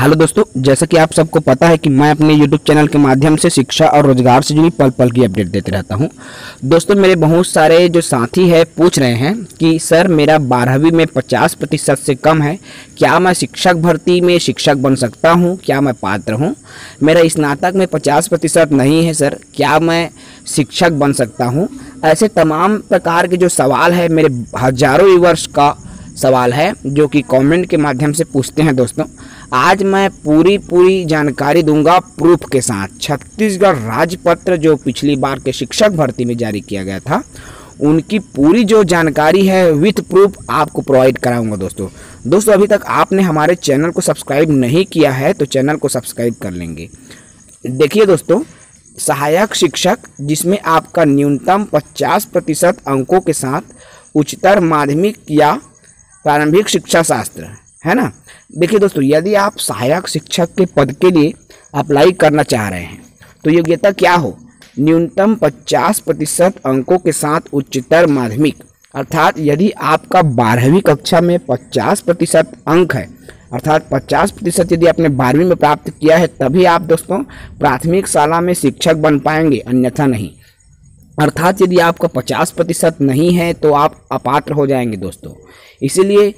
Hello दोस्तों, जैसा कि आप सबको पता है कि मैं अपने YouTube चैनल के माध्यम से शिक्षा और रोजगार से जुड़ी पल पल की अपडेट देते रहता हूं। दोस्तों, मेरे बहुत सारे जो साथी हैं पूछ रहे हैं कि सर मेरा 12वीं में 50% से कम है, क्या मैं शिक्षक भर्ती में शिक्षक बन सकता हूं? क्या मैं पात्र हूं? मेरा स्नातक में 50% नहीं है सर, क्या मैं शिक्षक बन सकता हूँ? ऐसे तमाम प्रकार के जो सवाल है, मेरे हजारों व्यूअर्स का सवाल है जो कि कमेंट के माध्यम से पूछते हैं। दोस्तों, आज मैं पूरी जानकारी दूंगा प्रूफ के साथ। छत्तीसगढ़ राजपत्र जो पिछली बार के शिक्षक भर्ती में जारी किया गया था, उनकी पूरी जो जानकारी है विथ प्रूफ आपको प्रोवाइड कराऊंगा। दोस्तों अभी तक आपने हमारे चैनल को सब्सक्राइब नहीं किया है तो चैनल को सब्सक्राइब कर लेंगे। देखिए दोस्तों, सहायक शिक्षक जिसमें आपका न्यूनतम 50% अंकों के साथ उच्चतर माध्यमिक या प्रारंभिक शिक्षा शास्त्र है ना। देखिए दोस्तों, यदि आप सहायक शिक्षक के पद के लिए अप्लाई करना चाह रहे हैं तो योग्यता क्या हो? न्यूनतम 50% अंकों के साथ उच्चतर माध्यमिक, अर्थात यदि आपका 12वीं कक्षा में 50% अंक है, अर्थात 50% यदि आपने 12वीं में प्राप्त किया है, तभी आप दोस्तों प्राथमिक शाला में शिक्षक बन पाएंगे, अन्यथा नहीं। अर्थात यदि आपका 50% नहीं है तो आप अपात्र हो जाएंगे दोस्तों। इसीलिए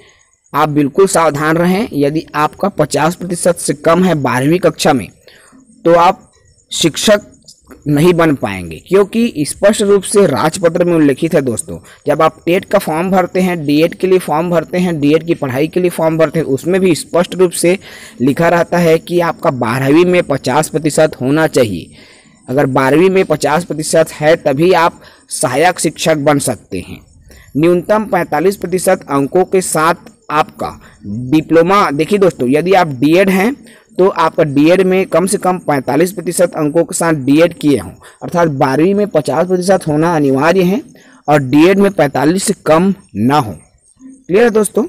आप बिल्कुल सावधान रहें। यदि आपका 50% से कम है 12वीं कक्षा में तो आप शिक्षक नहीं बन पाएंगे, क्योंकि स्पष्ट रूप से राजपत्र में उल्लेखित है दोस्तों। जब आप टेट का फॉर्म भरते हैं, डीएड के लिए फॉर्म भरते हैं, डीएड की पढ़ाई के लिए फॉर्म भरते हैं, उसमें भी स्पष्ट रूप से लिखा रहता है कि आपका 12वीं में 50% होना चाहिए। अगर 12वीं में 50% है तभी आप सहायक शिक्षक बन सकते हैं। न्यूनतम 45% अंकों के साथ आपका डिप्लोमा। देखिए दोस्तों, यदि आप डीएड हैं तो आपका डीएड में कम से कम 45% अंकों के साथ डीएड किए हों, अर्थात 12वीं में 50% होना अनिवार्य है और डीएड में 45 से कम ना हो। क्लियर है दोस्तों?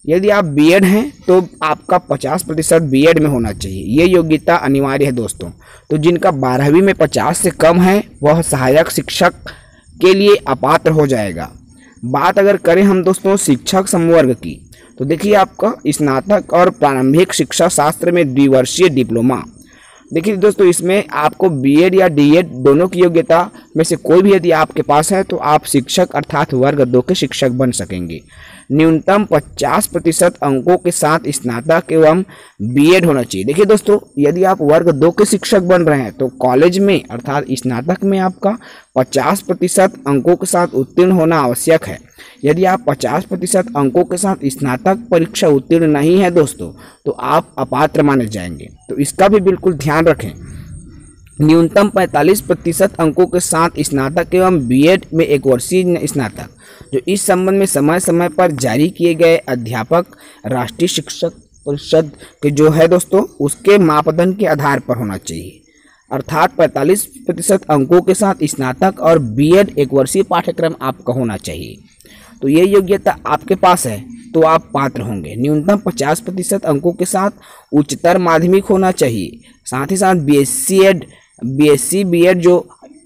यदि आप बीएड हैं तो आपका 50% बीएड में होना चाहिए, ये योग्यता अनिवार्य है दोस्तों। तो जिनका 12वीं में 50 से कम है वह सहायक शिक्षक के लिए अपात्र हो जाएगा। बात अगर करें हम दोस्तों शिक्षक संवर्ग की, तो देखिए आपका स्नातक और प्रारंभिक शिक्षा शास्त्र में द्विवर्षीय डिप्लोमा। देखिए दोस्तों, इसमें आपको बीएड या डीएड दोनों की योग्यता में से कोई भी यदि आपके पास है तो आप शिक्षक अर्थात वर्ग 2 के शिक्षक बन सकेंगे। न्यूनतम 50% अंकों के साथ स्नातक एवं बीएड होना चाहिए। देखिए दोस्तों, यदि आप वर्ग 2 के शिक्षक बन रहे हैं तो कॉलेज में अर्थात स्नातक में आपका 50% अंकों के साथ उत्तीर्ण होना आवश्यक है। यदि आप 50% अंकों के साथ स्नातक परीक्षा उत्तीर्ण नहीं है दोस्तों तो आप अपात्र माने जाएंगे, तो इसका भी बिल्कुल ध्यान रखें। न्यूनतम 45% अंकों के साथ स्नातक एवं बीएड में 1 वर्षीय स्नातक, जो इस संबंध में समय समय पर जारी किए गए अध्यापक राष्ट्रीय शिक्षक परिषद के जो है दोस्तों उसके मापदंड के आधार पर होना चाहिए। अर्थात 45% अंकों के साथ स्नातक और बीएड 1 वर्षीय पाठ्यक्रम आपका होना चाहिए। तो ये योग्यता आपके पास है तो आप पात्र होंगे। न्यूनतम 50% अंकों के साथ उच्चतर माध्यमिक होना चाहिए। साथ ही साथ बीएससी बीएड जो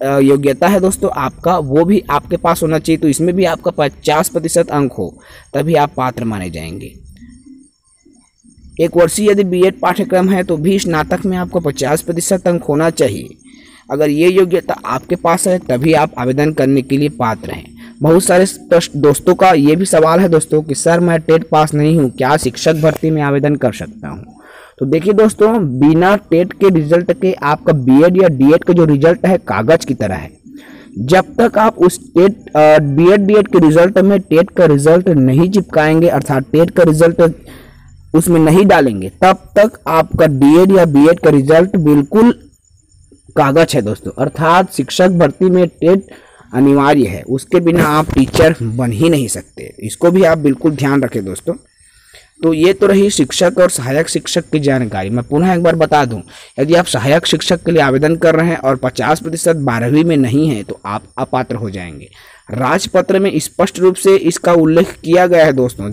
योग्यता है दोस्तों आपका, वो भी आपके पास होना चाहिए। तो इसमें भी आपका 50% अंक हो तभी आप पात्र माने जाएंगे। 1 वर्षीय यदि बीएड पाठ्यक्रम है तो भी स्नातक में आपको 50% अंक होना चाहिए। अगर ये योग्यता आपके पास है तभी आप आवेदन करने के लिए पात्र हैं। बहुत सारे दोस्तों का ये भी सवाल है दोस्तों कि सर मैं टेट पास नहीं हूँ, क्या शिक्षक भर्ती में आवेदन कर सकता हूँ? तो देखिए दोस्तों, बिना टेट के रिजल्ट के आपका बीएड या डीएड का जो रिजल्ट है कागज की तरह है। जब तक आप उस बीएड डीएड के रिजल्ट में टेट का रिजल्ट नहीं चिपकाएंगे, अर्थात टेट का रिजल्ट उसमें नहीं डालेंगे, तब तक आपका डीएड या बीएड का रिजल्ट बिल्कुल कागज है दोस्तों। अर्थात शिक्षक भर्ती में टेट अनिवार्य है, उसके बिना आप टीचर बन ही नहीं सकते। इसको भी आप बिल्कुल ध्यान रखें दोस्तों। तो ये तो रही शिक्षक और सहायक शिक्षक की जानकारी। मैं पुनः एक बार बता दूं, यदि आप सहायक शिक्षक के लिए आवेदन कर रहे हैं और 50% 12वीं में नहीं है तो आप अपात्र हो जाएंगे। राजपत्र में स्पष्ट रूप से इसका उल्लेख किया गया है दोस्तों,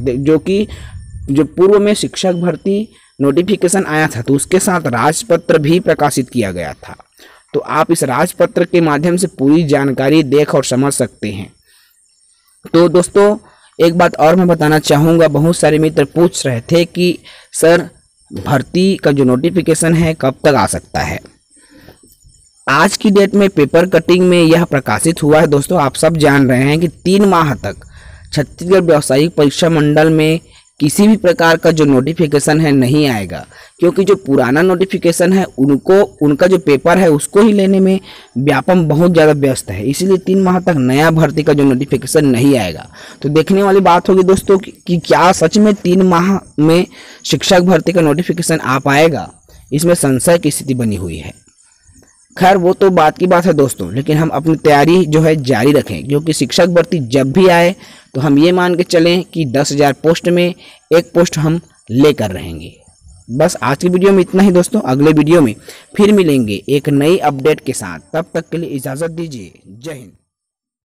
जो पूर्व में शिक्षक भर्ती नोटिफिकेशन आया था तो उसके साथ राजपत्र भी प्रकाशित किया गया था। तो आप इस राजपत्र के माध्यम से पूरी जानकारी देख और समझ सकते हैं। तो दोस्तों एक बात और मैं बताना चाहूँगा, बहुत सारे मित्र पूछ रहे थे कि सर भर्ती का जो नोटिफिकेशन है कब तक आ सकता है। आज की डेट में पेपर कटिंग में यह प्रकाशित हुआ है दोस्तों। आप सब जान रहे हैं कि 3 माह तक छत्तीसगढ़ व्यावसायिक परीक्षा मंडल में किसी भी प्रकार का जो नोटिफिकेशन है नहीं आएगा, क्योंकि जो पुराना नोटिफिकेशन है उनका जो पेपर है उसको ही लेने में व्यापम बहुत ज़्यादा व्यस्त है, इसीलिए 3 माह तक नया भर्ती का जो नोटिफिकेशन नहीं आएगा। तो देखने वाली बात होगी दोस्तों कि क्या सच में 3 माह में शिक्षक भर्ती का नोटिफिकेशन आ पाएगा। इसमें संशय की स्थिति बनी हुई है। खैर वो तो बात की बात है दोस्तों, लेकिन हम अपनी तैयारी जो है जारी रखें, क्योंकि शिक्षक भर्ती जब भी आए तो हम ये मान के चलें कि 10,000 पोस्ट में 1 पोस्ट हम लेकर रहेंगे। बस आज की वीडियो में इतना ही दोस्तों। अगले वीडियो में फिर मिलेंगे एक नई अपडेट के साथ। तब तक के लिए इजाज़त दीजिए। जय हिंद।